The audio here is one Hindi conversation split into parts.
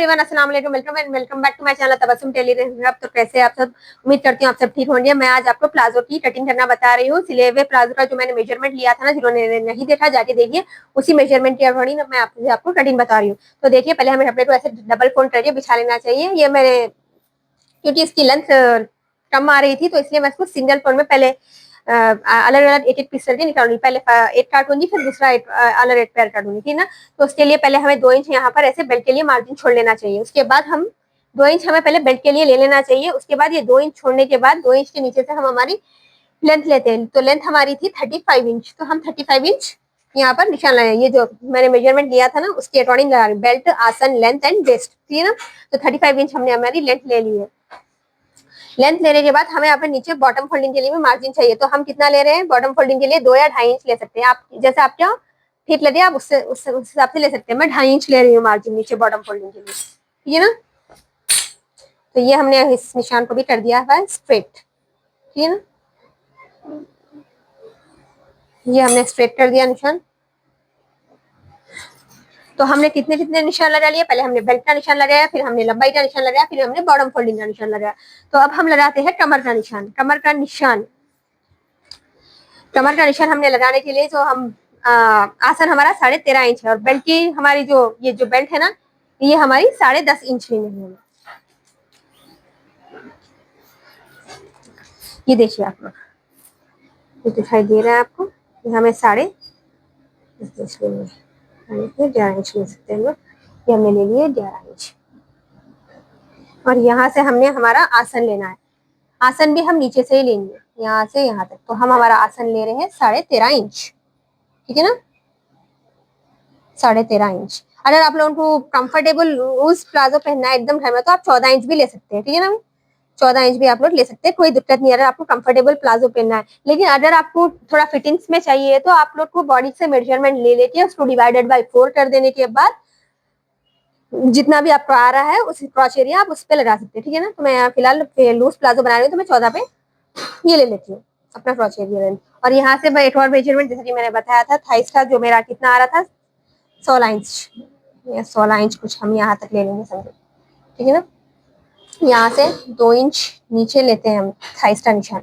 एवरीवन, अस्सलाम वालेकुम, welcome back to my channel Tabassum tailoring hub. तो कैसे आप सब? उम्मीद करती हूँ आप सब ठीक होंगे। मैं आज आपको प्लाजो की कटिंग करना बता रही हूँ। सिले हुए प्लाजो का जो मैंने मेजरमेंट लिया था ना, जिन्होंने नहीं देखा जाके देखिए, उसी मेजरमेंट के अकॉर्डिंग मैं आपको कटिंग बता रही हूँ। तो देखिए, पहले हमें कपड़े को ऐसे डबल फोल्ड करके बिछा लेना चाहिए। ये मेरे क्योंकि इसकी लेंथ कम आ रही थी, तो इसलिए मैं इसको सिंगल फोल्ड में पहले अलग अलग एक एक पीस करके निकालूंगी। पहले एक काटूंगी, फिर दूसरा अलग एक पैर काटूंगी, ठीक ना। तो उसके लिए पहले हमें 2 इंच यहाँ पर ऐसे बेल्ट के लिए मार्जिन छोड़ लेना चाहिए। उसके बाद हम 2 इंच हमें पहले बेल्ट के लिए ले लेना चाहिए। उसके बाद ये 2 इंच छोड़ने के बाद 2 इंच के नीचे से हम हमारी लेंथ लेते हैं। तो लेंथ हमारी थी 35 इंच, तो हम 35 इंच यहाँ पर निशान लगाए। ये जो मैंने मेजरमेंट लिया था ना, उसके अकॉर्डिंग लगा रही हूँ। बेल्ट, आसन, लेंथ एंड वेस्ट, ठीक है ना। तो 35 इंच हमने हमारी लेंथ ले ली है। लेंथ लेने के बाद हमें यहाँ पर नीचे बॉटम फोल्डिंग के लिए भी मार्जिन चाहिए। तो हम कितना ले रहे हैं बॉटम फोल्डिंग के लिए? 2 या 2.5 इंच ले सकते हैं आप, जैसे आप क्या ठीक लगे आप उससे उस हिसाब से ले सकते हैं। मैं 2.5 इंच ले रही हूँ मार्जिन नीचे बॉटम फोल्डिंग के लिए, ठीक है ना। तो ये हमने इस निशान को भी कर दिया है स्ट्रेट, ठीक है ना। ये हमने स्ट्रेट कर दिया निशान। तो हमने कितने कितने निशान लगा लिए? पहले हमने बेल्ट का निशान लगाया, फिर हमने लंबाई का निशान लगाया, फिर हमने बॉटम फोल्डिंग का निशान लगाया। तो अब हम लगाते हैं कमर का निशान। कमर का निशान हमने लगाने के लिए जो हम आसन हमारा 13.5 इंच है, और बेल्ट की हमारी ये जो बेल्ट है ना, ये हमारी 10.5 इंच लेनी है। ये देखिए आप लोग, ये दिखाई दे रहा है आपको, ये हमें 11.5 इंच ले सकते हैं हम लोग। ये हमने ले लिए 11 इंच। और यहाँ से हमने हमारा आसन लेना है। आसन भी हम नीचे से ही लेंगे, यहाँ से यहाँ तक। तो हम हमारा आसन ले रहे हैं 13.5 इंच, ठीक है ना, 13.5 इंच। अगर आप लोगों को कंफर्टेबल लूज प्लाजो पहनना है एकदम घर में, तो आप 14 इंच भी ले सकते हैं, ठीक है ना। 14 इंच भी आप लोग ले सकते हैं, कोई दिक्कत नहीं है अगर आपको कंफर्टेबल प्लाजो पहनना है। लेकिन अगर आपको थोड़ा फिटिंग्स में चाहिए, तो आप लोग को बॉडी से मेजरमेंट ले लेके उसको डिवाइडेड बाय 4 कर देने के बाद जितना भी आपको आ रहा है उस क्रॉच एरिया आप उस पर लगा सकते हैं, ठीक है ना। तो मैं फिलहाल लूज प्लाजो बना रही हूँ, तो मैं 14 पे ये ले लेती हूँ अपना क्रॉच एरिया लेंथ। और यहाँ से मैं एक और मेजरमेंट, जैसे कि मैंने बताया था, थाइस का जो मेरा कितना आ रहा था 16 इंच, या 16 इंच कुछ हम यहाँ तक ले लेंगे समझो, ठीक है ना। यहाँ से 2 इंच नीचे लेते हैं हम थाइस का निशान,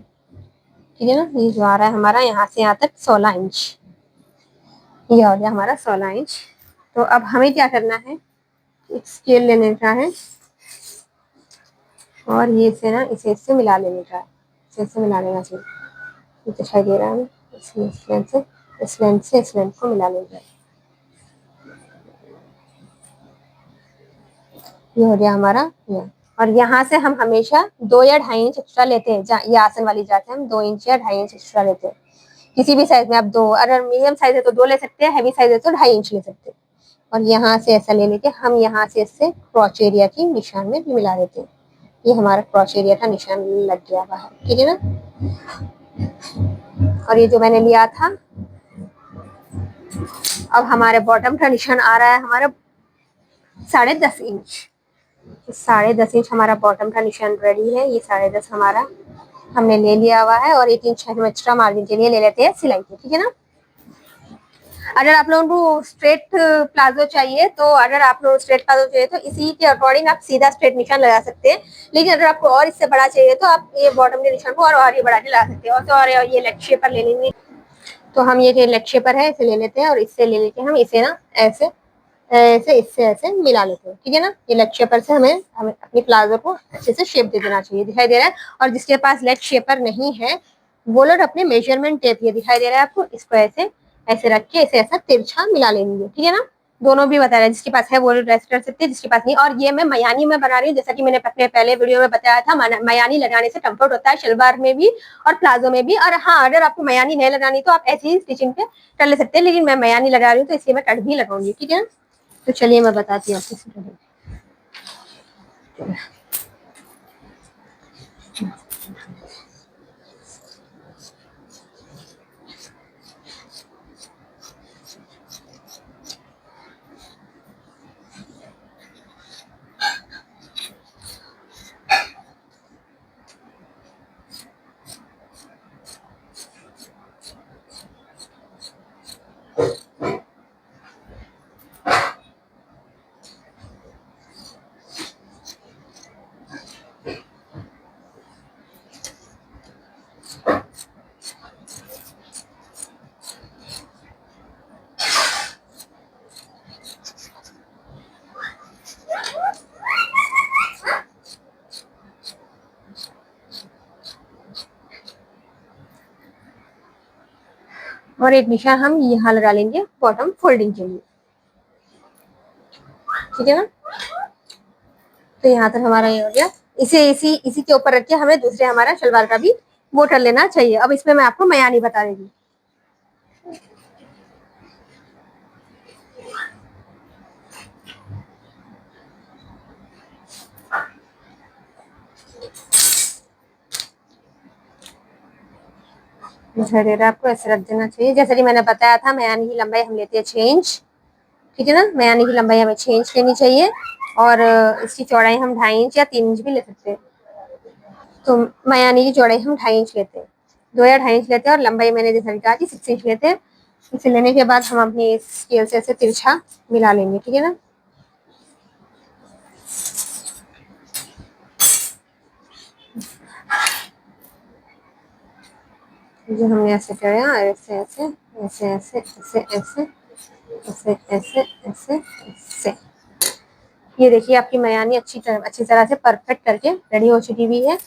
ठीक है ना। ये जो आ रहा है हमारा यहाँ से यहाँ तक 16 इंच, ये हो गया हमारा 16 इंच। तो अब हमें क्या करना है, एक स्केल लेने का है, और ये से ना इसे इससे मिला लेने का है, इसे मिला लेना चाहिए। ये दिखाई दे रहा है, इस लेंथ से इस लेंथ को मिला लेना है। ये हो गया हमारा ये। और यहाँ से हम हमेशा 2 या 2.5 इंच एक्स्ट्रा लेते हैं। ये आसन वाली जाते हैं हम 2 इंच या 2.5 इंच एक्स्ट्रा लेते हैं। किसी भी साइज में आप 2, अगर मीडियम साइज है तो 2 ले सकते हैं, हैवी साइज है तो 2.5 इंच ले सकते हैं। और यहाँ से ऐसा ले लेके हम यहाँ से इससे क्रॉच एरिया की निशान में मिला देते हैं। ये हमारा क्रॉच एरिया का निशान लग गया बाहर, ठीक है ना। और ये जो मैंने लिया था, अब हमारे बॉटम का निशान आ रहा है हमारा 10.5 इंच। 10.5 इंच हमारा बॉटम का निशान रेडी है। ये 10.5 हमारा हमने ले लिया हुआ है, और 1 इंच हम एक्स्ट्रा मार्जिन के लिए ले लेते हैं सिलाई के, ठीक है ना। अगर आप लोगों को स्ट्रेट प्लाजो चाहिए, तो अगर आप लोग स्ट्रेट प्लाजो चाहिए तो इसी के अकॉर्डिंग आप सीधा स्ट्रेट निशान लगा सकते हैं। लेकिन अगर आपको और इससे बड़ा चाहिए, तो आप ये बॉटम के निशान को और ये बढ़ा के लगा सकते हैं। और तो और ये लेग शेपर ले लेंगे, तो हम ये लेग शेपर है इसे ले लेते हैं, और इससे ले लेके हम इसे ना ऐसे ऐसे इससे ऐसे मिला लेते हैं, ठीक है ना। ये लेग शेपर से हमें अपनी प्लाजो को अच्छे से शेप दे देना चाहिए, दिखाई दे रहा है। और जिसके पास लेग शेपर नहीं है, वो लोग अपने मेजरमेंट टेप, ये दिखाई दे रहा है आपको, इसको ऐसे ऐसे रख के इसे ऐसा तिरछा मिला लेंगे, ठीक है ना। दोनों भी बता रहे हैं, जिसके पास है वो लोग ड्रेस कर सकते हैं, जिसके पास नहीं। और ये मैं मयानी में बना रही हूँ, जैसा कि मैंने अपने पहले वीडियो में बताया था। मयानी लगाने से कंफर्ट होता है शलवार में भी और प्लाजो में भी। और हाँ, अगर आपको मयानी नहीं लगानी तो आप ऐसी ही स्टिचिंग पे कर ले सकते हैं, लेकिन मैं मयानी लगा रही हूँ तो इसलिए मैं कट भी लगाऊंगी, ठीक है ना। तो चलिए मैं बताती हूँ आपको। और एक निशान हम यहाँ लगा लेंगे बॉटम फोल्डिंग के लिए, ठीक है ना। तो यहाँ तक हमारा ये हो गया। इसे इसी के ऊपर रख के हमें दूसरे हमारा शलवार का भी बॉर्डर लेना चाहिए। अब इसमें मैं आपको मयानी बता देगी। घेरेरा आपको ऐसे रख देना चाहिए, जैसे कि मैंने बताया था मयानी की लंबाई हम लेते हैं चेंज, ठीक है ना। मयानी की लंबाई हमें चेंज लेनी चाहिए और इसकी चौड़ाई हम 2.5 इंच या 3 इंच भी ले सकते हैं। तो मयानी की चौड़ाई हम 2.5 इंच लेते हैं, 2 या 2.5 इंच लेते हैं और लंबाई मैंने जैसे कहा कि 6 इंच लेते हैं। इसे लेने के बाद हम अपनी स्केल से ऐसे तिरछा मिला लेंगे, ठीक है ना। जो हमने ऐसे किया ऐसे ऐसे ऐसे ऐसे ऐसे ऐसे ऐसे ऐसे ऐसे ऐसे, ये देखिए आपकी मयानी अच्छी तरह से परफेक्ट करके रेडी हो चुकी हुई है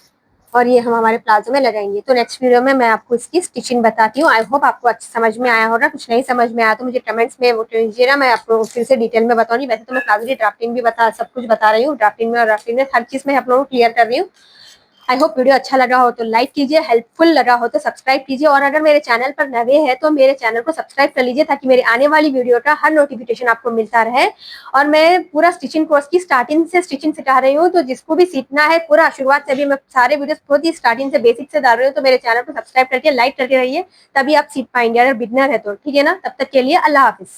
और ये हम हमारे प्लाजो में लगाएंगे। तो नेक्स्ट वीडियो में मैं आपको इसकी स्टिचिंग बताती हूँ। आई होप आपको अच्छा समझ में आया होगा। कुछ नहीं समझ में आया तो मुझे कमेंट्स में वो कीजिए ना, मैं आपको फिर से डिटेल में बताऊंगी। वैसे तो मैं प्लाजो की ड्राफ्टिंग भी सब कुछ बता रही हूँ, ड्राफ्टिंग में और राफ्टिंग में हर चीज में आप लोगों को क्लियर कर रही हूँ। आई होप वीडियो अच्छा लगा हो तो लाइक कीजिए, हेल्पफुल लगा हो तो सब्सक्राइब कीजिए और अगर मेरे चैनल पर नए हैं तो मेरे चैनल को सब्सक्राइब कर लीजिए ताकि मेरे आने वाली वीडियो का हर नोटिफिकेशन आपको मिलता रहे। और मैं पूरा स्टिचिंग कोर्स की स्टार्टिंग से स्टिचिंग सिखा रही हूँ, तो जिसको भी सीखना है पूरा शुरुआत से भी मैं सारे वीडियो बहुत ही स्टार्टिंग से बेसिक से डाल रही हूँ। तो मेरे चैनल को सब्सक्राइब करके लाइक करके रहिए, तभी आप सीख पाएंगे अगर बिगनर है तो, ठीक है ना। तब तक के लिए अल्लाह हाफिज।